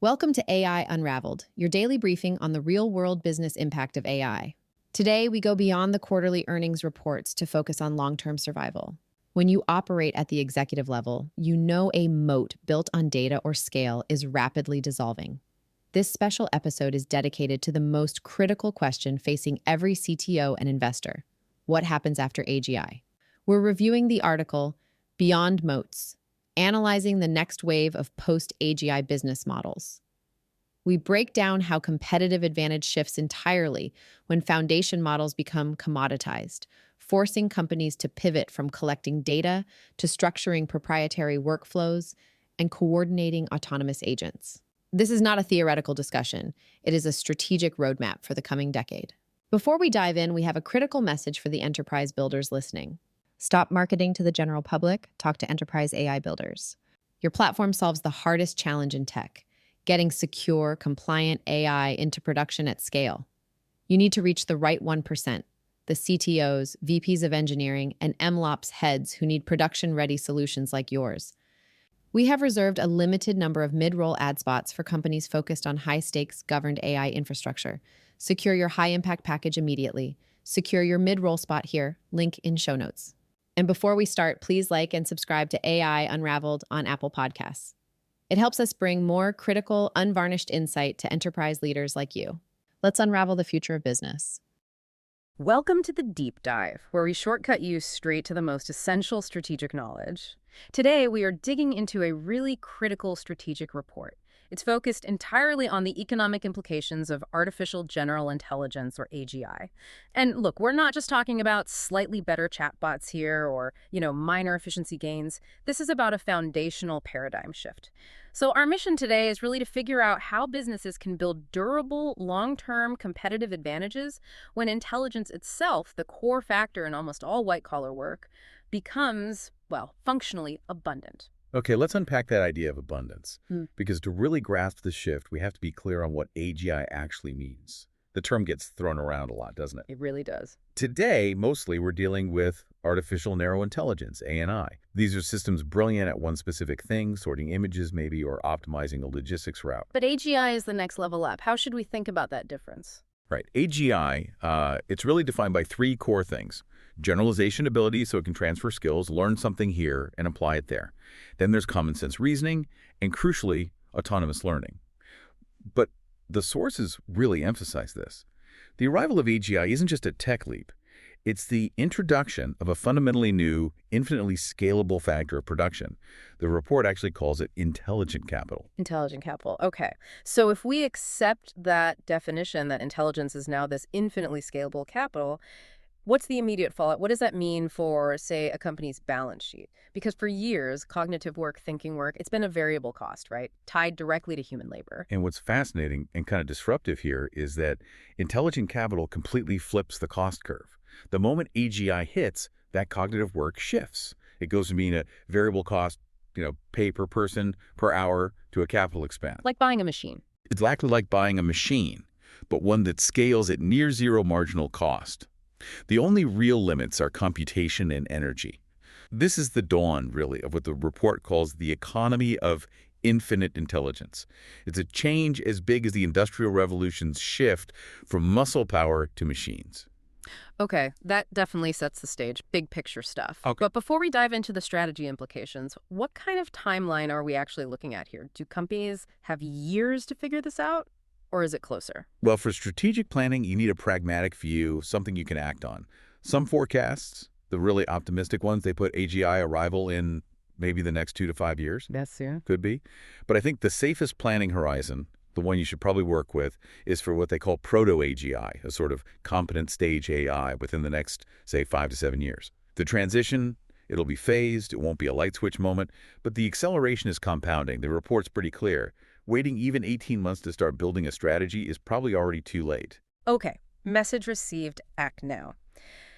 Welcome to AI Unraveled, your daily briefing on the real-world business impact of AI. Today, we go beyond the quarterly earnings reports to focus on long-term survival. When you operate at the executive level, you know a moat built on data or scale is rapidly dissolving. This special episode is dedicated to the most critical question facing every CTO and investor. What happens after AGI? We're reviewing the article, Beyond Moats, analyzing the next wave of post-AGI business models. We break down how competitive advantage shifts entirely when foundation models become commoditized, forcing companies to pivot from collecting data to structuring proprietary workflows and coordinating autonomous agents. This is not a theoretical discussion. It is a strategic roadmap for the coming decade. Before we dive in, we have a critical message for the enterprise builders listening. Stop marketing to the general public, talk to enterprise AI builders. Your platform solves the hardest challenge in tech, getting secure, compliant AI into production at scale. You need to reach the right 1%, the CTOs, VPs of engineering, and MLOps heads who need production-ready solutions like yours. We have reserved a limited number of mid-roll ad spots for companies focused on high-stakes governed AI infrastructure. Secure your high-impact package immediately. Secure your mid-roll spot here, link in show notes. And before we start, please like and subscribe to AI Unraveled on Apple Podcasts. It helps us bring more critical, unvarnished insight to enterprise leaders like you. Let's unravel the future of business. Welcome to the Deep Dive, where we shortcut you straight to the most essential strategic knowledge. Today, we are digging into a really critical strategic report. It's focused entirely on the economic implications of artificial general intelligence, or AGI. And look, we're not just talking about slightly better chatbots here or, minor efficiency gains. This is about a foundational paradigm shift. So our mission today is really to figure out how businesses can build durable, long-term competitive advantages when intelligence itself, the core factor in almost all white-collar work, becomes, functionally abundant. Okay, let's unpack that idea of abundance. Because to really grasp the shift, we have to be clear on what AGI actually means. The term gets thrown around a lot, doesn't it? It really does. Today, mostly we're dealing with artificial narrow intelligence, ANI. These are systems brilliant at one specific thing, sorting images maybe, or optimizing a logistics route. But AGI is the next level up. How should we think about that difference? Right. AGI, it's really defined by three core things. Generalization ability, so it can transfer skills, learn something here, and apply it there. Then there's common sense reasoning, and crucially, autonomous learning. But the sources really emphasize this. The arrival of AGI isn't just a tech leap. It's the introduction of a fundamentally new, infinitely scalable factor of production. The report actually calls it intelligent capital. Intelligent capital. Okay. So if we accept that definition, that intelligence is now this infinitely scalable capital, what's the immediate fallout? What does that mean for, say, a company's balance sheet? Because for years, cognitive work, thinking work, it's been a variable cost, right? Tied directly to human labor. And what's fascinating and kind of disruptive here is that intelligent capital completely flips the cost curve. The moment AGI hits, that cognitive work shifts. It goes from being a variable cost, pay per person per hour, to a capital expense. Like buying a machine. It's exactly like buying a machine, but one that scales at near zero marginal cost. The only real limits are computation and energy. This is the dawn, really, of what the report calls the economy of infinite intelligence. It's a change as big as the Industrial Revolution's shift from muscle power to machines. Okay, that definitely sets the stage. Big picture stuff. Okay. But before we dive into the strategy implications, what kind of timeline are we actually looking at here? Do companies have years to figure this out? Or is it closer? Well, for strategic planning, you need a pragmatic view, something you can act on. Some forecasts, the really optimistic ones, they put AGI arrival in maybe the next 2 to 5 years. Yes, yeah. Could be. But I think the safest planning horizon, the one you should probably work with, is for what they call proto-AGI, a sort of competent stage AI within the next, say, 5 to 7 years. The transition, it'll be phased, it won't be a light switch moment, but the acceleration is compounding. The report's pretty clear. Waiting even 18 months to start building a strategy is probably already too late. Okay, message received, act now.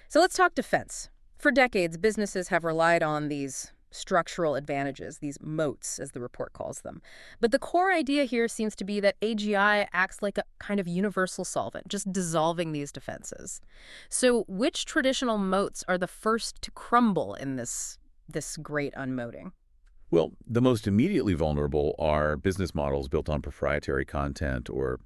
So let's talk defense. For decades, businesses have relied on these structural advantages, these moats, as the report calls them. But the core idea here seems to be that AGI acts like a kind of universal solvent, just dissolving these defenses. So which traditional moats are the first to crumble in this great unmoating? Well, the most immediately vulnerable are business models built on proprietary content or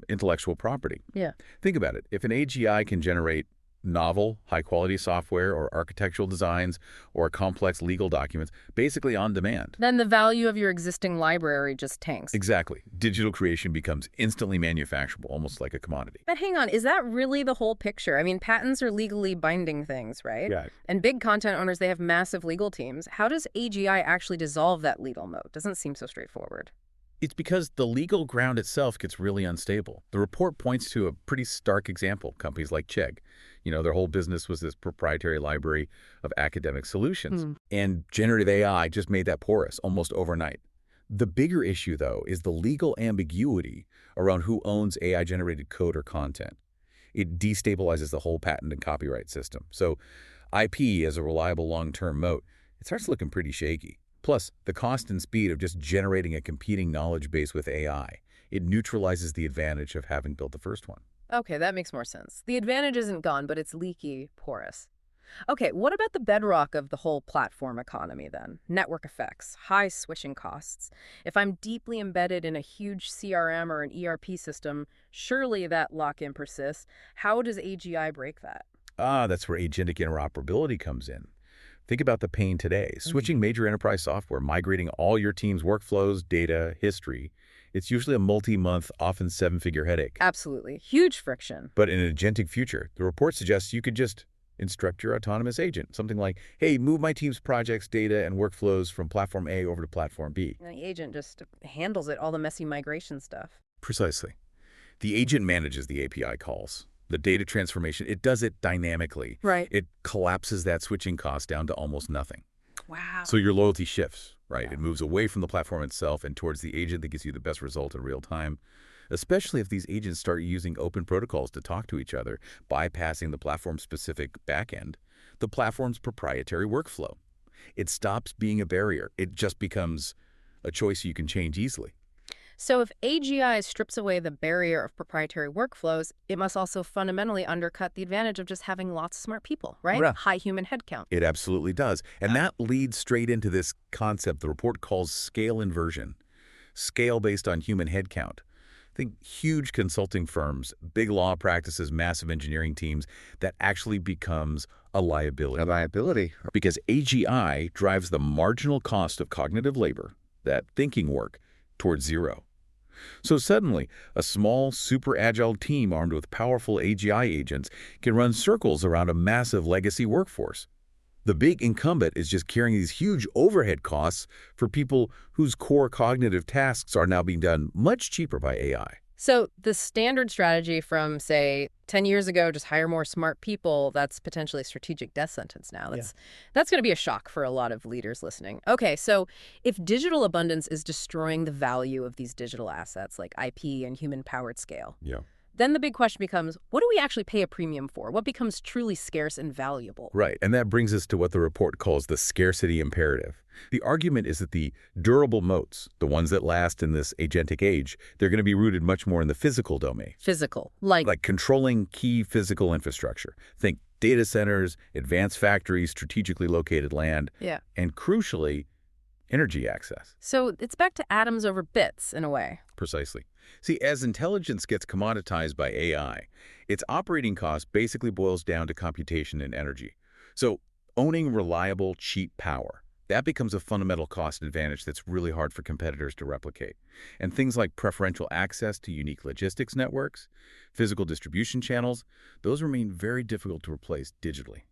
intellectual property. Yeah. Think about it. If an AGI can generate novel, high-quality software or architectural designs or complex legal documents, basically on demand. Then the value of your existing library just tanks. Exactly. Digital creation becomes instantly manufacturable, almost like a commodity. But hang on, is that really the whole picture? I mean, patents are legally binding things, right? Yeah. And big content owners, they have massive legal teams. How does AGI actually dissolve that legal moat? Doesn't seem so straightforward. It's because the legal ground itself gets really unstable. The report points to a pretty stark example. Companies like Chegg, their whole business was this proprietary library of academic solutions. And generative AI just made that porous almost overnight. The bigger issue, though, is the legal ambiguity around who owns AI-generated code or content. It destabilizes the whole patent and copyright system. So IP as a reliable long-term moat, it starts looking pretty shaky. Plus, the cost and speed of just generating a competing knowledge base with AI, it neutralizes the advantage of having built the first one. Okay, that makes more sense. The advantage isn't gone, but it's leaky, porous. Okay, what about the bedrock of the whole platform economy then? Network effects, high switching costs. If I'm deeply embedded in a huge CRM or an ERP system, surely that lock-in persists. How does AGI break that? That's where agentic interoperability comes in. Think about the pain today. Switching major enterprise software, migrating all your team's workflows, data, history. It's usually a multi-month, often seven-figure headache. Absolutely. Huge friction. But in an agentic future, the report suggests you could just instruct your autonomous agent. Something like, hey, move my team's projects, data, and workflows from platform A over to platform B. The agent just handles it, all the messy migration stuff. Precisely. The agent manages the API calls. The data transformation, it does it dynamically. Right. It collapses that switching cost down to almost nothing. Wow. So your loyalty shifts, right? It moves away from the platform itself and towards the agent that gives you the best result in real time, especially if these agents start using open protocols to talk to each other, bypassing the platform-specific backend, the platform's proprietary workflow. It stops being a barrier. It just becomes a choice you can change easily. So if AGI strips away the barrier of proprietary workflows, it must also fundamentally undercut the advantage of just having lots of smart people, right? Yeah. High human headcount. It absolutely does. And that leads straight into this concept the report calls scale inversion. Scale based on human headcount. Think huge consulting firms, big law practices, massive engineering teams, that actually becomes a liability. A liability. Because AGI drives the marginal cost of cognitive labor, that thinking work, towards zero. So suddenly, a small, super agile team armed with powerful AGI agents can run circles around a massive legacy workforce. The big incumbent is just carrying these huge overhead costs for people whose core cognitive tasks are now being done much cheaper by AI. So the standard strategy from, say, 10 years ago, just hire more smart people, that's potentially a strategic death sentence now. That's going to be a shock for a lot of leaders listening. Okay, so if digital abundance is destroying the value of these digital assets like IP and human-powered scale, then the big question becomes, what do we actually pay a premium for? What becomes truly scarce and valuable? Right, and that brings us to what the report calls the scarcity imperative. The argument is that the durable moats, the ones that last in this agentic age, they're going to be rooted much more in the physical domain. Physical, like controlling key physical infrastructure. Think data centers, advanced factories, strategically located land, and crucially, energy access. So it's back to atoms over bits in a way. Precisely. See, as intelligence gets commoditized by AI, its operating cost basically boils down to computation and energy. So owning reliable, cheap power, that becomes a fundamental cost advantage that's really hard for competitors to replicate. And things like preferential access to unique logistics networks, physical distribution channels, those remain very difficult to replace digitally.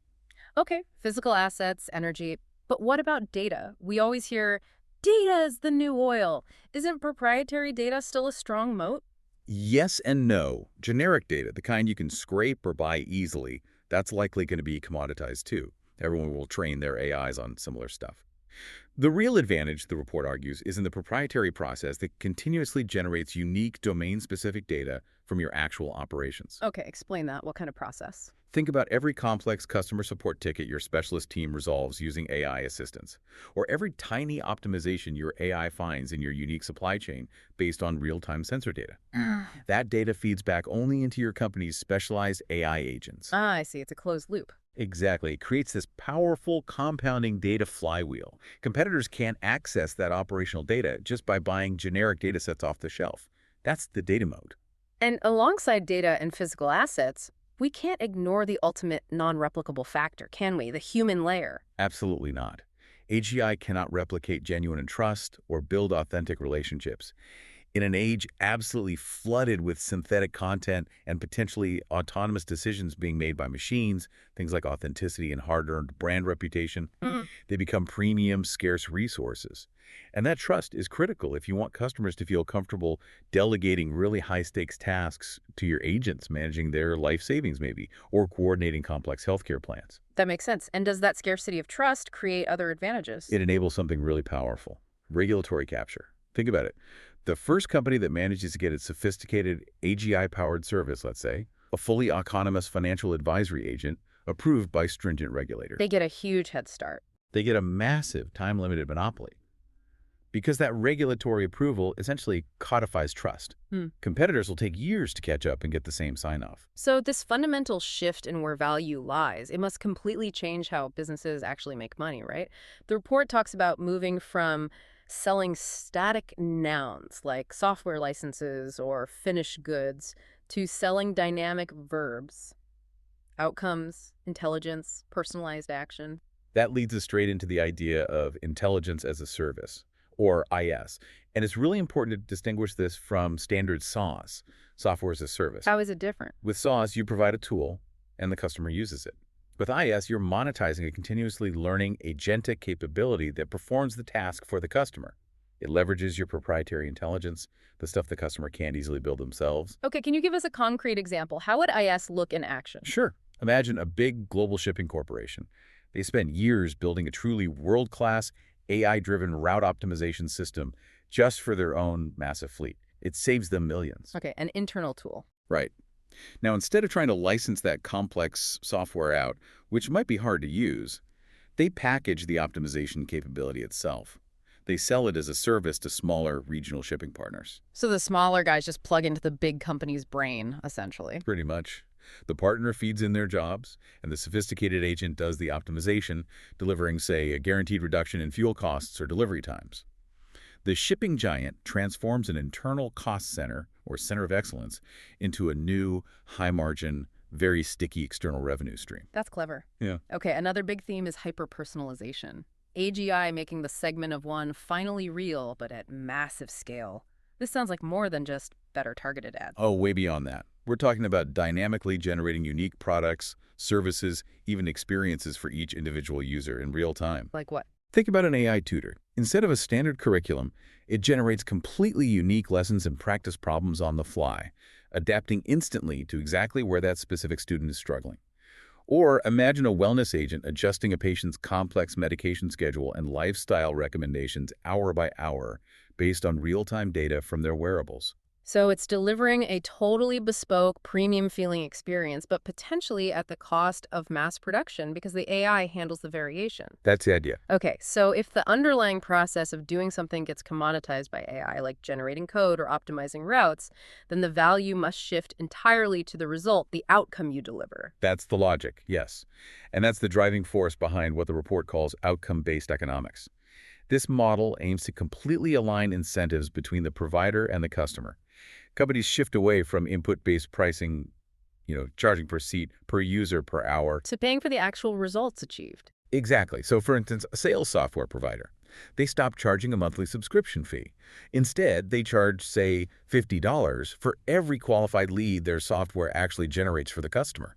Okay, physical assets, energy. But what about data? We always hear, data is the new oil. Isn't proprietary data still a strong moat? Yes and no. Generic data, the kind you can scrape or buy easily, that's likely going to be commoditized too. Everyone will train their AIs on similar stuff. The real advantage, the report argues, is in the proprietary process that continuously generates unique domain-specific data from your actual operations. Okay, explain that. What kind of process? Think about every complex customer support ticket your specialist team resolves using AI assistance, or every tiny optimization your AI finds in your unique supply chain based on real-time sensor data. That data feeds back only into your company's specialized AI agents. I see. It's a closed loop. Exactly. It creates this powerful compounding data flywheel. Competitors competitors can't access that operational data just by buying generic data sets off the shelf. That's the data moat. And alongside data and physical assets, we can't ignore the ultimate non-replicable factor, can we? The human layer. Absolutely not. AGI cannot replicate genuine trust or build authentic relationships. In an age absolutely flooded with synthetic content and potentially autonomous decisions being made by machines, things like authenticity and hard-earned brand reputation, they become premium, scarce resources. And that trust is critical if you want customers to feel comfortable delegating really high-stakes tasks to your agents, managing their life savings maybe, or coordinating complex healthcare plans. That makes sense. And does that scarcity of trust create other advantages? It enables something really powerful: regulatory capture. Think about it. The first company that manages to get its sophisticated AGI-powered service, let's say, a fully autonomous financial advisory agent, approved by stringent regulators. They get a huge head start. They get a massive time-limited monopoly. Because that regulatory approval essentially codifies trust. Competitors will take years to catch up and get the same sign-off. So this fundamental shift in where value lies, it must completely change how businesses actually make money, right? The report talks about moving from selling static nouns like software licenses or finished goods to selling dynamic verbs, outcomes, intelligence, personalized action. That leads us straight into the idea of intelligence as a service, or IS. And it's really important to distinguish this from standard SaaS, software as a service. How is it different? With SaaS, you provide a tool and the customer uses it. With IS, you're monetizing a continuously learning agentic capability that performs the task for the customer. It leverages your proprietary intelligence, the stuff the customer can't easily build themselves. Okay, can you give us a concrete example? How would IS look in action? Sure. Imagine a big global shipping corporation. They spend years building a truly world-class AI-driven route optimization system just for their own massive fleet. It saves them millions. Okay, an internal tool. Right. Now, instead of trying to license that complex software out, which might be hard to use, they package the optimization capability itself. They sell it as a service to smaller regional shipping partners. So the smaller guys just plug into the big company's brain, essentially. Pretty much. The partner feeds in their jobs, and the sophisticated agent does the optimization, delivering, say, a guaranteed reduction in fuel costs or delivery times. The shipping giant transforms an internal cost center, or center of excellence, into a new, high-margin, very sticky external revenue stream. That's clever. Yeah. Okay, another big theme is hyper-personalization. AGI making the segment of one finally real, but at massive scale. This sounds like more than just better targeted ads. Oh, way beyond that. We're talking about dynamically generating unique products, services, even experiences for each individual user in real time. Like what? Think about an AI tutor. Instead of a standard curriculum, it generates completely unique lessons and practice problems on the fly, adapting instantly to exactly where that specific student is struggling. Or imagine a wellness agent adjusting a patient's complex medication schedule and lifestyle recommendations hour by hour based on real-time data from their wearables. So it's delivering a totally bespoke, premium-feeling experience, but potentially at the cost of mass production because the AI handles the variation. That's the idea. Okay, so if the underlying process of doing something gets commoditized by AI, like generating code or optimizing routes, then the value must shift entirely to the result, the outcome you deliver. That's the logic, yes. And that's the driving force behind what the report calls outcome-based economics. This model aims to completely align incentives between the provider and the customer. Companies shift away from input-based pricing, charging per seat, per user, per hour, to paying for the actual results achieved. Exactly. So, for instance, a sales software provider, they stop charging a monthly subscription fee. Instead, they charge, say, $50 for every qualified lead their software actually generates for the customer.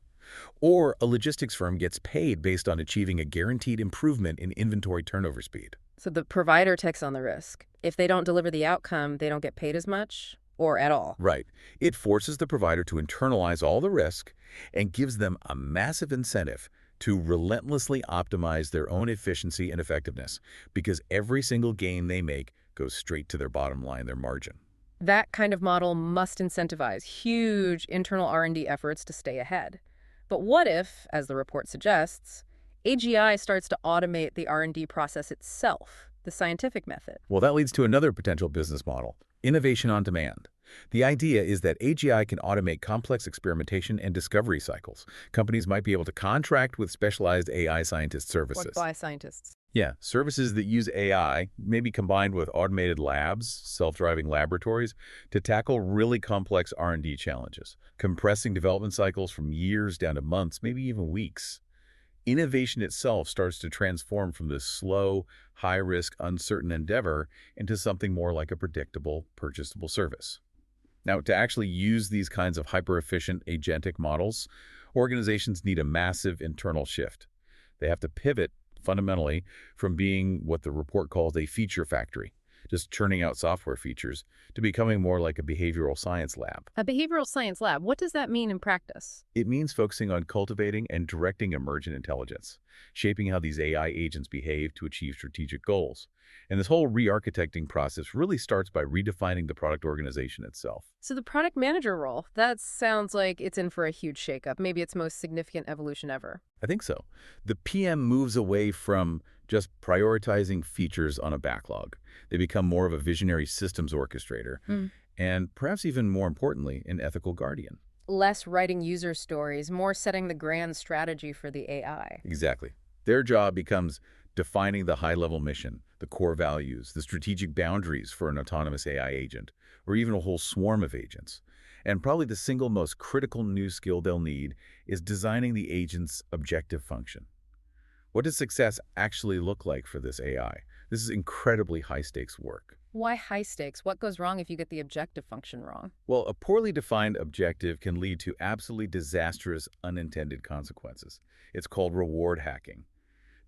Or a logistics firm gets paid based on achieving a guaranteed improvement in inventory turnover speed. So the provider takes on the risk. If they don't deliver the outcome, they don't get paid as much or at all. Right. It forces the provider to internalize all the risk and gives them a massive incentive to relentlessly optimize their own efficiency and effectiveness because every single gain they make goes straight to their bottom line, their margin. That kind of model must incentivize huge internal R&D efforts to stay ahead. But what if, as the report suggests, AGI starts to automate the R&D process itself, the scientific method? Well, that leads to another potential business model, innovation on demand. The idea is that AGI can automate complex experimentation and discovery cycles. Companies might be able to contract with specialized AI scientist services. What by scientists? Yeah, services that use AI, maybe combined with automated labs, self-driving laboratories, to tackle really complex R&D challenges, compressing development cycles from years down to months, maybe even weeks. Innovation itself starts to transform from this slow, high-risk, uncertain endeavor into something more like a predictable, purchasable service. Now, to actually use these kinds of hyper-efficient agentic models, organizations need a massive internal shift. They have to pivot fundamentally from being what the report calls a feature factory, just churning out software features, to becoming more like a behavioral science lab. A behavioral science lab, what does that mean in practice? It means focusing on cultivating and directing emergent intelligence, shaping how these AI agents behave to achieve strategic goals. And this whole re-architecting process really starts by redefining the product organization itself. So the product manager role, that sounds like it's in for a huge shakeup, maybe its most significant evolution ever. I think so. The PM moves away from just prioritizing features on a backlog. They become more of a visionary systems orchestrator, and perhaps even more importantly, an ethical guardian. Less writing user stories, more setting the grand strategy for the AI. Exactly. Their job becomes defining the high-level mission, the core values, the strategic boundaries for an autonomous AI agent, or even a whole swarm of agents. And probably the single most critical new skill they'll need is designing the agent's objective function. What does success actually look like for this AI? This is incredibly high-stakes work. Why high stakes? What goes wrong if you get the objective function wrong? Well, a poorly defined objective can lead to absolutely disastrous unintended consequences. It's called reward hacking.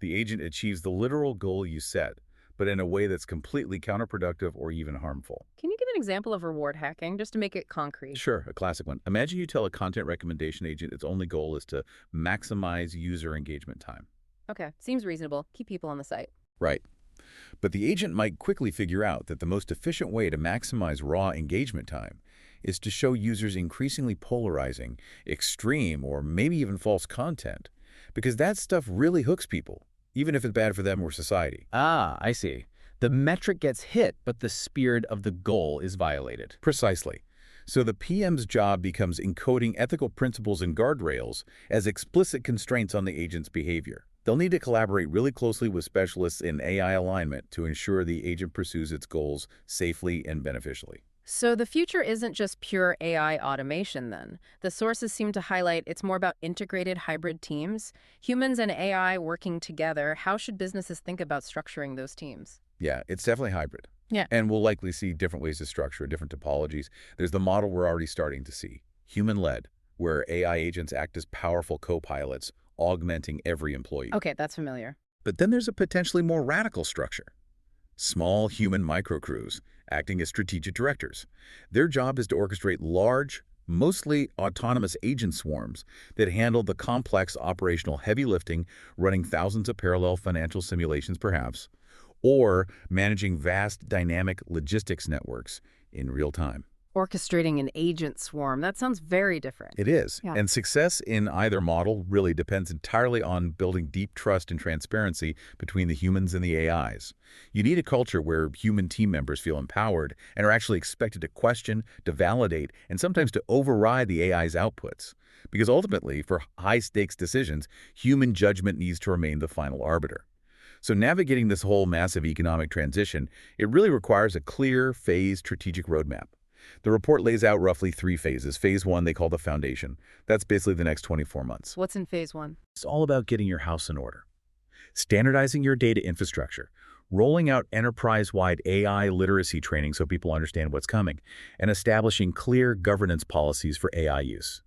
The agent achieves the literal goal you set, but in a way that's completely counterproductive or even harmful. Can you give an example of reward hacking, just to make it concrete? Sure, a classic one. Imagine you tell a content recommendation agent its only goal is to maximize user engagement time. Okay, seems reasonable. Keep people on the site. Right. But the agent might quickly figure out that the most efficient way to maximize raw engagement time is to show users increasingly polarizing, extreme, or maybe even false content, because that stuff really hooks people, even if it's bad for them or society. Ah, I see. The metric gets hit, but the spirit of the goal is violated. Precisely. So the PM's job becomes encoding ethical principles and guardrails as explicit constraints on the agent's behavior. They'll need to collaborate really closely with specialists in AI alignment to ensure the agent pursues its goals safely and beneficially. So the future isn't just pure AI automation then. The sources seem to highlight it's more about integrated hybrid teams. Humans and AI working together. How should businesses think about structuring those teams? Yeah, it's definitely hybrid. Yeah. And we'll likely see different ways to structure it, different topologies. There's the model we're already starting to see, human-led, where AI agents act as powerful co-pilots, augmenting every employee. Okay, that's familiar. But then there's a potentially more radical structure. Small human microcrews acting as strategic directors. Their job is to orchestrate large, mostly autonomous agent swarms that handle the complex operational heavy lifting, running thousands of parallel financial simulations perhaps, or managing vast dynamic logistics networks in real time. Orchestrating an agent swarm. That sounds very different. It is. Yeah. And success in either model really depends entirely on building deep trust and transparency between the humans and the AIs. You need a culture where human team members feel empowered and are actually expected to question, to validate, and sometimes to override the AI's outputs. Because ultimately, for high-stakes decisions, human judgment needs to remain the final arbiter. So navigating this whole massive economic transition, it really requires a clear, phased strategic roadmap. The report lays out roughly 3 phases. Phase 1 they call the foundation. That's basically the next 24 months. What's in phase 1? It's all about getting your house in order. Standardizing your data infrastructure, rolling out enterprise-wide AI literacy training so people understand what's coming, and establishing clear governance policies for AI use.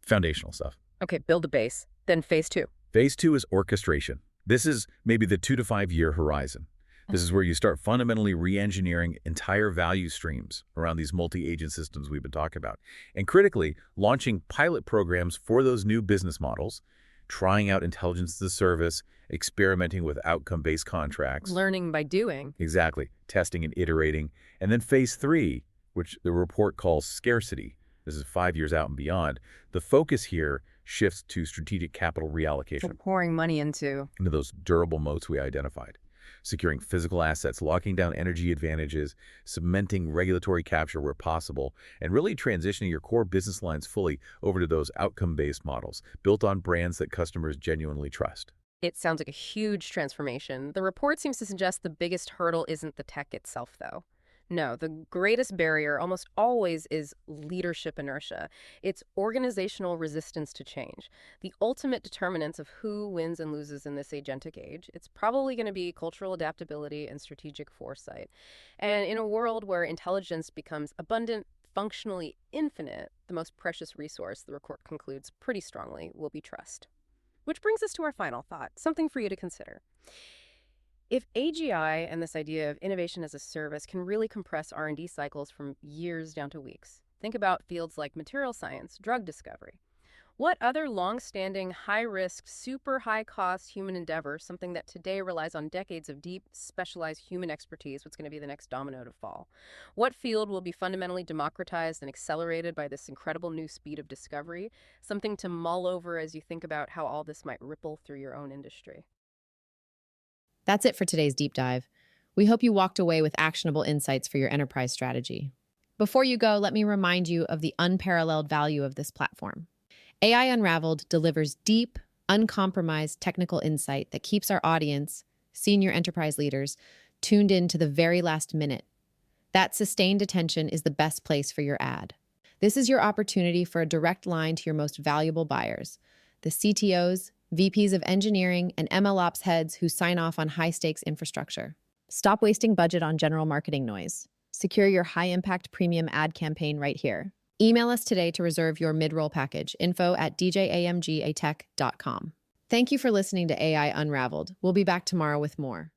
Foundational stuff. Okay, build a base. Then phase 2. Phase 2 is orchestration. This is maybe the 2 to 5 year horizon. This is where you start fundamentally re-engineering entire value streams around these multi-agent systems we've been talking about. And critically, launching pilot programs for those new business models, trying out intelligence as a service, experimenting with outcome-based contracts. Learning by doing. Exactly. Testing and iterating. And then phase 3, which the report calls scarcity. This is 5 years out and beyond. The focus here shifts to strategic capital reallocation. So pouring money into Those durable moats we identified. Securing physical assets, locking down energy advantages, cementing regulatory capture where possible, and really transitioning your core business lines fully over to those outcome-based models built on brands that customers genuinely trust. It sounds like a huge transformation. The report seems to suggest the biggest hurdle isn't the tech itself, though. No, the greatest barrier almost always is leadership inertia. It's organizational resistance to change. The ultimate determinants of who wins and loses in this agentic age. It's probably going to be cultural adaptability and strategic foresight. And in a world where intelligence becomes abundant, functionally infinite, the most precious resource, the report concludes pretty strongly, will be trust. Which brings us to our final thought, something for you to consider. If AGI and this idea of innovation as a service can really compress R&D cycles from years down to weeks, think about fields like material science, drug discovery. What other long-standing, high-risk, super high-cost human endeavor, something that today relies on decades of deep, specialized human expertise, what's going to be the next domino to fall? What field will be fundamentally democratized and accelerated by this incredible new speed of discovery? Something to mull over as you think about how all this might ripple through your own industry. That's it for today's deep dive. We hope you walked away with actionable insights for your enterprise strategy. Before you go, let me remind you of the unparalleled value of this platform. AI Unraveled delivers deep, uncompromised technical insight that keeps our audience, senior enterprise leaders, tuned in to the very last minute. That sustained attention is the best place for your ad. This is your opportunity for a direct line to your most valuable buyers, the CTOs, VPs of engineering, and MLOps heads who sign off on high-stakes infrastructure. Stop wasting budget on general marketing noise. Secure your high-impact premium ad campaign right here. Email us today to reserve your mid-roll package, info@djamgatech.com. Thank you for listening to AI Unraveled. We'll be back tomorrow with more.